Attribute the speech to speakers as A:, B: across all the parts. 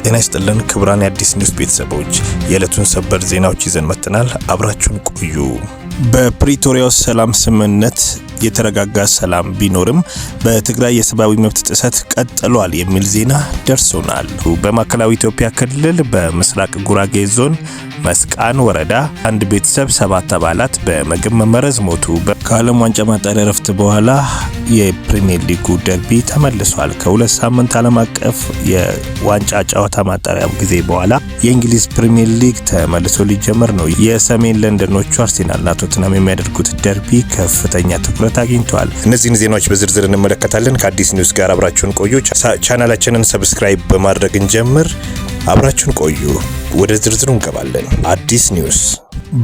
A: ጤና ይስጥልን ክቡራን የአዲስ ኒውስ ቤተሰቦች የዕለቱን ሰበር ዜናዎች ይዘን መጥተናል። አብራችሁን ቆዩ። በፕሪቶሪያው ሰላም ስምምነት የተረጋጋ ሰላም ቢኖርም በትግራይ የሰብአዊ መብት ጥሰት ቀጥሏል የሚል ዜና ደርሶናል። በማዕከላዊ ኢትዮጵያ ክልል በምስራቅ ጉራጌ ዞን መስቃን ወረዳ አንድ ቤተሰብ 7 አባላት በምግብ መመረዝ ሞቱ። ከዓለም ዋንጫ ማጣሪያ ረፍት በኋላ የፕሪሚየር ሊጉ ደርቢ ተመልሷል። ከ2 ሳምንት ዓለም አቀፍ የዋንጫ ጨዋታ ማጣሪያ ጊዜ በኋላ የእንግሊዝ ፕሪሚየር ሊግ ተመልሶ ሊጀመር ነው። የሰሜን ለንደኖቹ አርሴናልና ቶተንሃም የሚያደርጉት ደርቢ ከፍተኛ ትኩረት አግኝቷል። እነዚህን ዜናዎች በዝርዝር እንመለከታለን። ከአዲስ ኒውስ ጋር አብራችሁን ቆዩ። ቻናላችንን ሰብስክራይብ በማድረግ እንጀምር። አብራችሁን ቆዩ። ወደ ዝርዝሩ እንገባለን። አዲስ ኒውስ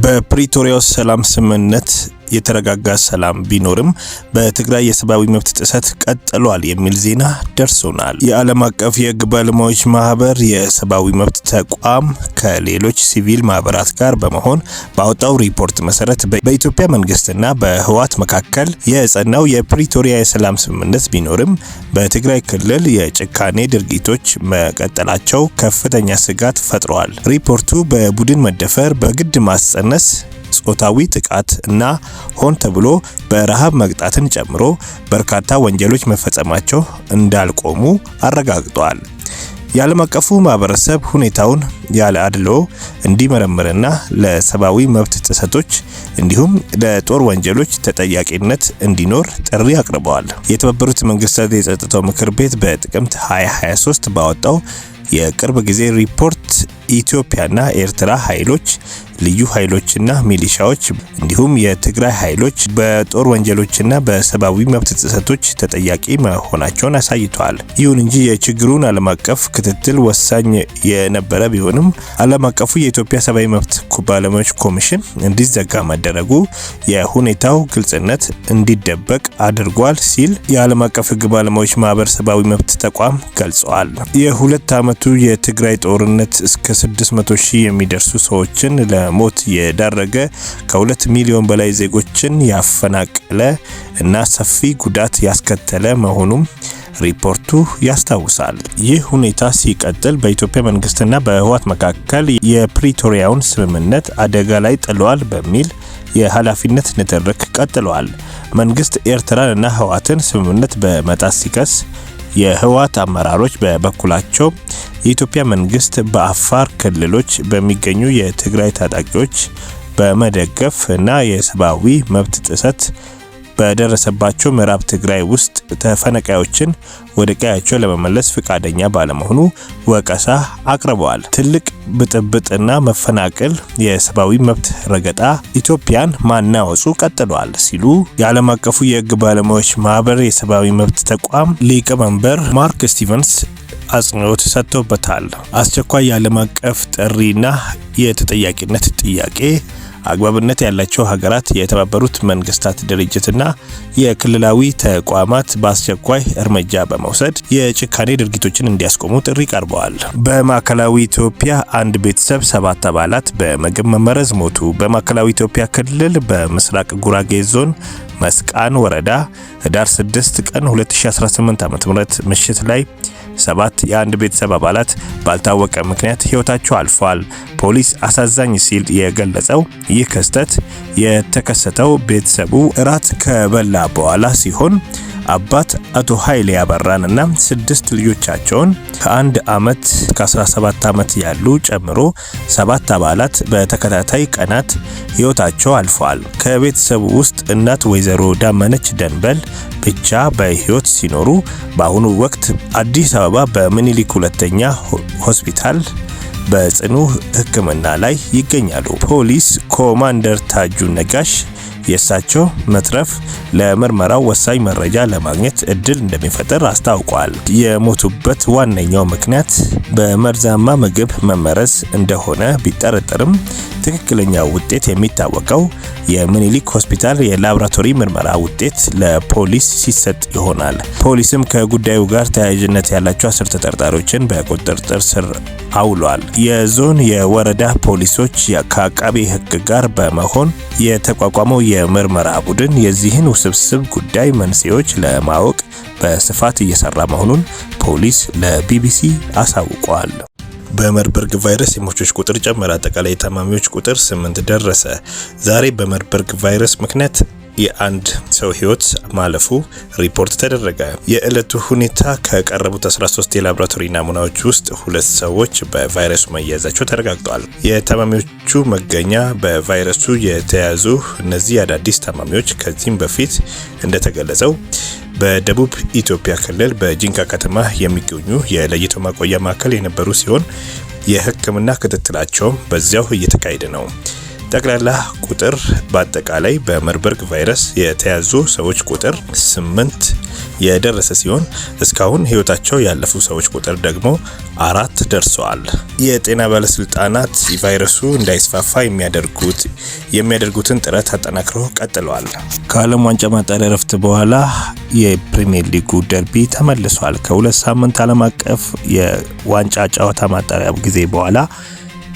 A: በፕሪቶሪያው ሰላም ስምምነት የተረጋጋ ሰላም ቢኖርም በትግራይ የሰብአዊ መብት ጥሰት ቀጥሏል የሚል ዜና ደርሶናል። የዓለም አቀፍ የሕግ ባለሙያዎች ማህበር የሰብአዊ መብት ተቋም ከሌሎች ሲቪል ማህበራት ጋር በመሆን ባወጣው ሪፖርት መሰረት በኢትዮጵያ መንግስትና በህወሓት መካከል የጸናው የፕሪቶሪያ የሰላም ስምምነት ቢኖርም በትግራይ ክልል የጭካኔ ድርጊቶች መቀጠላቸው ከፍተኛ ስጋት ፈጥሯል። ሪፖርቱ በቡድን መደፈር፣ በግድ ማስጸነስ፣ ጾታዊ ጥቃት እና ሆን ተብሎ በረሃብ መቅጣትን ጨምሮ በርካታ ወንጀሎች መፈጸማቸው እንዳልቆሙ አረጋግጧል። የዓለም አቀፉ ማህበረሰብ ሁኔታውን ያለ አድሎ እንዲመረምርና ለሰብአዊ መብት ጥሰቶች እንዲሁም ለጦር ወንጀሎች ተጠያቂነት እንዲኖር ጥሪ አቅርበዋል። የተባበሩት መንግስታት የጸጥታው ምክር ቤት በጥቅምት 2023 ባወጣው የቅርብ ጊዜ ሪፖርት ኢትዮጵያና ኤርትራ ኃይሎች፣ ልዩ ኃይሎችና ሚሊሻዎች እንዲሁም የትግራይ ኃይሎች በጦር ወንጀሎችና በሰብአዊ መብት ጥሰቶች ተጠያቂ መሆናቸውን አሳይቷል። ይሁን እንጂ የችግሩን ዓለም አቀፍ ክትትል ወሳኝ የነበረ ቢሆንም ዓለም አቀፉ የኢትዮጵያ ሰብአዊ መብት ባለሙያዎች ኮሚሽን እንዲዘጋ መደረጉ የሁኔታው ግልጽነት እንዲደበቅ አድርጓል ሲል የዓለም አቀፍ ሕግ ባለሙያዎች ማህበር ሰብአዊ መብት ተቋም ገልጿል። የ2 ዓመቱ የትግራይ ጦርነት እስከ 600 ሺህ የሚደርሱ ሰዎችን ለሞት የዳረገ ከ2 ሚሊዮን በላይ ዜጎችን ያፈናቀለ እና ሰፊ ጉዳት ያስከተለ መሆኑም ሪፖርቱ ያስታውሳል። ይህ ሁኔታ ሲቀጥል በኢትዮጵያ መንግስትና በህወሓት መካከል የፕሪቶሪያውን ስምምነት አደጋ ላይ ጥሏል በሚል የኃላፊነት ንትርክ ቀጥሏል። መንግስት ኤርትራን እና ህወሓትን ስምምነት በመጣስ ሲከስ፣ የህወሓት አመራሮች በበኩላቸው የኢትዮጵያ መንግስት በአፋር ክልሎች በሚገኙ የትግራይ ታጣቂዎች በመደገፍ እና የሰብአዊ መብት ጥሰት በደረሰባቸው ምዕራብ ትግራይ ውስጥ ተፈናቃዮችን ወደ ቀያቸው ለመመለስ ፈቃደኛ ባለመሆኑ ወቀሳ አቅርበዋል። ትልቅ ብጥብጥና መፈናቀል፣ የሰብአዊ መብት ረገጣ ኢትዮጵያን ማናወጹ ቀጥሏል ሲሉ የዓለም አቀፉ የሕግ ባለሙያዎች ማህበር የሰብአዊ መብት ተቋም ሊቀመንበር ማርክ ስቲቨንስ አጽንኦት ሰጥተውበታል። አስቸኳይ የዓለም አቀፍ ጥሪና የተጠያቂነት ጥያቄ አግባብነት ያላቸው ሀገራት፣ የተባበሩት መንግስታት ድርጅትና የክልላዊ ተቋማት በአስቸኳይ እርምጃ በመውሰድ የጭካኔ ድርጊቶችን እንዲያስቆሙ ጥሪ ቀርበዋል። በማዕከላዊ ኢትዮጵያ አንድ ቤተሰብ 7 አባላት በምግብ መመረዝ ሞቱ። በማዕከላዊ ኢትዮጵያ ክልል በምስራቅ ጉራጌ ዞን መስቃን ወረዳ ህዳር 6 ቀን 2018 ዓ.ም ምሽት ላይ 7 የአንድ ቤተሰብ አባላት ባልታወቀ ምክንያት ህይወታቸው አልፏል። ፖሊስ አሳዛኝ ሲል የገለጸው ይህ ክስተት የተከሰተው ቤተሰቡ እራት ከበላ በኋላ ሲሆን አባት አቶ ኃይሌ ያበራንና 6 ልጆቻቸውን ከ1 ዓመት እስከ 17 ዓመት ያሉ ጨምሮ 7 አባላት በተከታታይ ቀናት ህይወታቸው አልፏል። ከቤተሰቡ ውስጥ እናት ወይዘሮ ዳመነች ደንበል ብቻ በህይወት ሲኖሩ በአሁኑ ወቅት አዲስ አበባ በምኒልክ ሁለተኛ ሆስፒታል በጽኑ ሕክምና ላይ ይገኛሉ። ፖሊስ ኮማንደር ታጁ ነጋሽ የእሳቸው መትረፍ ለምርመራው ወሳኝ መረጃ ለማግኘት እድል እንደሚፈጥር አስታውቋል። የሞቱበት ዋነኛው ምክንያት በመርዛማ ምግብ መመረዝ እንደሆነ ቢጠረጠርም ትክክለኛው ውጤት የሚታወቀው የምኒልክ ሆስፒታል የላቦራቶሪ ምርመራ ውጤት ለፖሊስ ሲሰጥ ይሆናል። ፖሊስም ከጉዳዩ ጋር ተያያዥነት ያላቸው 10 ተጠርጣሪዎችን በቁጥጥር ስር አውሏል። የዞን የወረዳ ፖሊሶች ከአቃቤ ሕግ ጋር በመሆን የተቋቋመው የምርመራ ቡድን የዚህን ውስብስብ ጉዳይ መንስኤዎች ለማወቅ በስፋት እየሰራ መሆኑን ፖሊስ ለቢቢሲ አሳውቋል። በመርበርግ ቫይረስ የሞቾች ቁጥር ጨመረ። አጠቃላይ የታማሚዎች ቁጥር 8 ደረሰ። ዛሬ በመርበርግ ቫይረስ ምክንያት የአንድ ሰው ህይወት ማለፉ ሪፖርት ተደረገ። የዕለቱ ሁኔታ ከቀረቡት 13 የላቦራቶሪ ናሙናዎች ውስጥ 2 ሰዎች በቫይረሱ መያዛቸው ተረጋግጧል። የታማሚዎቹ መገኛ በቫይረሱ የተያዙ እነዚህ አዳዲስ ታማሚዎች ከዚህም በፊት እንደተገለጸው በደቡብ ኢትዮጵያ ክልል በጂንካ ከተማ የሚገኙ የለይቶ ማቆያ ማዕከል የነበሩ ሲሆን የሕክምና ክትትላቸውም በዚያው እየተካሄደ ነው። ጠቅላላ ቁጥር በአጠቃላይ በመርበርግ ቫይረስ የተያዙ ሰዎች ቁጥር 8 የደረሰ ሲሆን እስካሁን ህይወታቸው ያለፉ ሰዎች ቁጥር ደግሞ 4 ደርሰዋል። የጤና ባለስልጣናት ቫይረሱ እንዳይስፋፋ የሚያደርጉትን ጥረት አጠናክረው ቀጥለዋል። ከዓለም ዋንጫ ማጣሪያ ረፍት በኋላ የፕሪሚየር ሊጉ ደርቢ ተመልሷል። ከ2 ሳምንት ዓለም አቀፍ የዋንጫ ጨዋታ ማጣሪያ ጊዜ በኋላ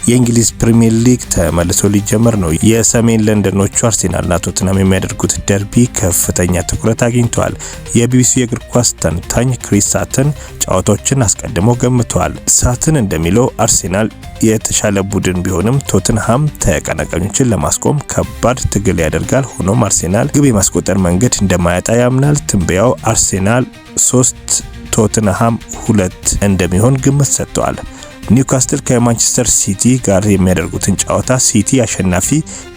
A: የእንግሊዝ ፕሪሚየር ሊግ ተመልሶ ሊጀመር ነው። የሰሜን ለንደኖቹ አርሴናልና ቶትናም የሚያደርጉት ደርቢ ከፍተኛ ትኩረት አግኝቷል። የቢቢሲ የእግር ኳስ ተንታኝ ክሪስ ሳተን ጨዋታዎችን አስቀድሞ ገምተዋል። ሳተን እንደሚለው አርሴናል የተሻለ ቡድን ቢሆንም ቶትንሃም ተቀናቃኞችን ለማስቆም ከባድ ትግል ያደርጋል። ሆኖም አርሴናል ግብ የማስቆጠር መንገድ እንደማያጣ ያምናል። ትንበያው አርሴናል 3 ቶትንሃም 2 እንደሚሆን ግምት ሰጥቷል። ኒውካስትል ከማንቸስተር ሲቲ ጋር የሚያደርጉትን ጨዋታ ሲቲ አሸናፊ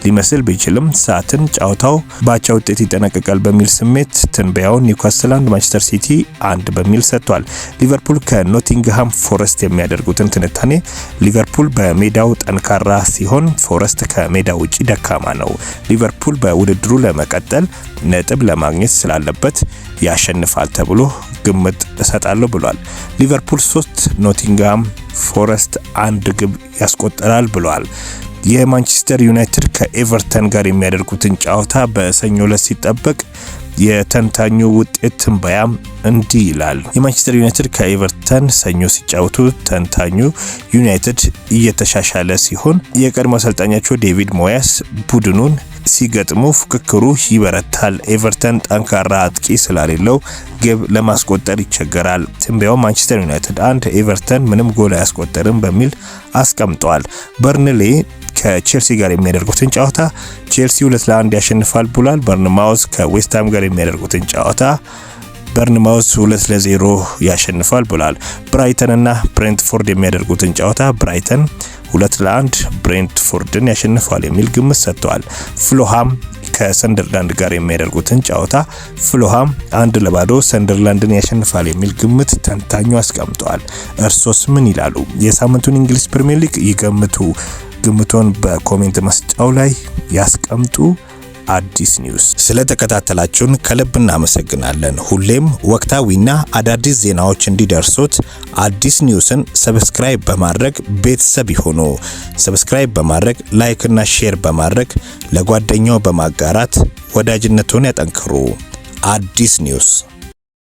A: ሊመስል ቢችልም ሳትን ጨዋታው በአቻ ውጤት ይጠናቀቃል በሚል ስሜት ትንበያውን ኒውካስትል 1 ማንቸስተር ሲቲ 1 በሚል ሰጥቷል። ሊቨርፑል ከኖቲንግሃም ፎረስት የሚያደርጉትን ትንታኔ ሊቨርፑል በሜዳው ጠንካራ ሲሆን ፎረስት ከሜዳው ውጪ ደካማ ነው። ሊቨርፑል በውድድሩ ለመቀጠል ነጥብ ለማግኘት ስላለበት ያሸንፋል ተብሎ ግምት እሰጣለሁ ብሏል። ሊቨርፑል 3 ኖቲንግሃም ፎረስት 1 ግብ ያስቆጠራል ብሏል። የማንቸስተር ዩናይትድ ከኤቨርተን ጋር የሚያደርጉትን ጨዋታ በሰኞ ዕለት ሲጠበቅ የተንታኙ ውጤት ትንበያም እንዲህ ይላል። የማንቸስተር ዩናይትድ ከኤቨርተን ሰኞ ሲጫወቱ ተንታኙ ዩናይትድ እየተሻሻለ ሲሆን የቀድሞ አሰልጣኛቸው ዴቪድ ሞያስ ቡድኑን ሲገጥሙ ፉክክሩ ይበረታል። ኤቨርተን ጠንካራ አጥቂ ስለሌለው ግብ ለማስቆጠር ይቸገራል። ትንበያው ማንቸስተር ዩናይትድ 1 ኤቨርተን ምንም ጎል አያስቆጠርም በሚል አስቀምጧል። በርንሌ ከቼልሲ ጋር የሚያደርጉትን ጨዋታ ቼልሲ 2-1 ያሸንፋል ብሏል። በርንማውዝ ከዌስትሃም ጋር የሚያደርጉትን ጨዋታ በርንማውዝ 2-0 ያሸንፋል ብሏል። ብራይተን እና ብሬንትፎርድ የሚያደርጉትን ጨዋታ ብራይተን 2-1 ብሬንትፎርድን ያሸንፋል የሚል ግምት ሰጥተዋል። ፍሎሃም ከሰንደርላንድ ጋር የሚያደርጉትን ጨዋታ ፍሎሃም 1-0 ሰንደርላንድን ያሸንፋል የሚል ግምት ተንታኙ አስቀምጠዋል። እርሶስ ምን ይላሉ? የሳምንቱን እንግሊዝ ፕሪሚየር ሊግ ይገምቱ። ግምቶን በኮሜንት መስጫው ላይ ያስቀምጡ። አዲስ ኒውስ ስለተከታተላችሁን ከልብ እናመሰግናለን። ሁሌም ወቅታዊና አዳዲስ ዜናዎች እንዲደርሱት አዲስ ኒውስን ሰብስክራይብ በማድረግ ቤተሰብ ይሁኑ። ሰብስክራይብ በማድረግ ላይክ እና ሼር በማድረግ ለጓደኛው በማጋራት ወዳጅነቱን ያጠንክሩ። አዲስ ኒውስ